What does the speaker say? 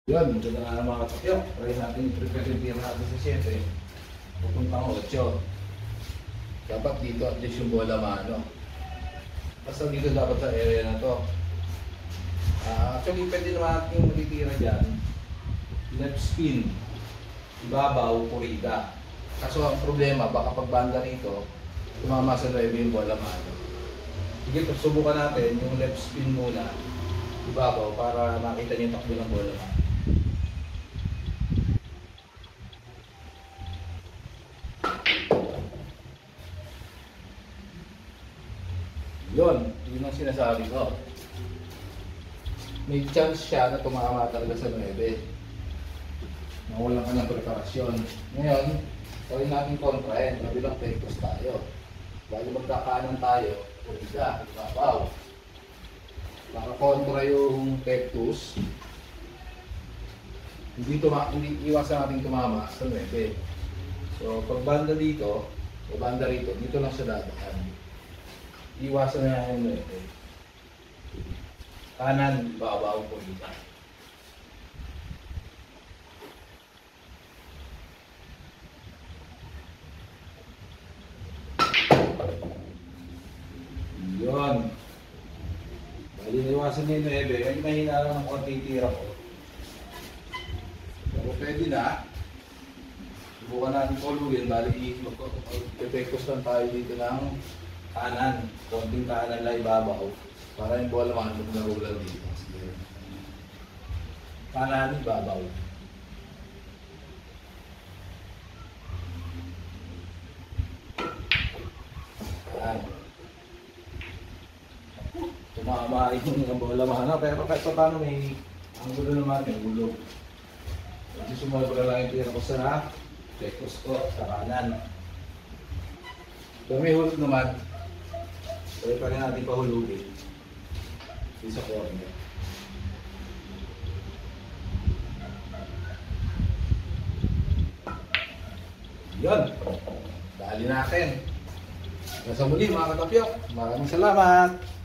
Yun, ito na nga mga kapatyo. Try natin i-prepare yung tira natin sa 7. Pupuntang 8. Dapat dito at least yung bola mano. Basta dito dapat sa area na to. Actually, pwede naman natin matitira dyan. Left spin. Ibabaw, kurida. Kaso ang problema, baka pag banda rito, tumama sa 9 yung bola mano. Sige, subukan natin yung left spin muna. Ibabaw para makita niyo yung takbo ng bola mano. Yun ang sinasabi ko. May chance siya na tumama talaga sa 9. Nawalan ka ng preparasyon. Ngayon, gawin natin kontrahin. Kabilang pektos tayo. Bali magkakanan tayo, kurida, ibabaw. Para kontra yung pektos, hindi iwasan natin tumama sa 9. So, pag banda dito, o banda rito, dito lang siya dadaan. Iwasan na yung 9. Kanan, babaw po dito. Yun. Bali, iwasan niya yung 9. Kaya mahina lang ng konti tira ko. Pero pwede na. Subukan natin kulugin. Bali, epektos lang tayo dito ng kanan. Konting kanan lang ibabaw. Para yung bola manok na roller dito. Kanan ibabaw. Ayan. Tumama yung bola manok. Pero kahit paano may ang gulo naman, may gulo. Kasi sumobra lang yung tira ko sa pektos ko sa kanan. Kung may hulog naman, pwede pa rin natin pahulugin dito sa corner. Yun! Dali natin. Nasa muli mga katapyok. Maraming salamat!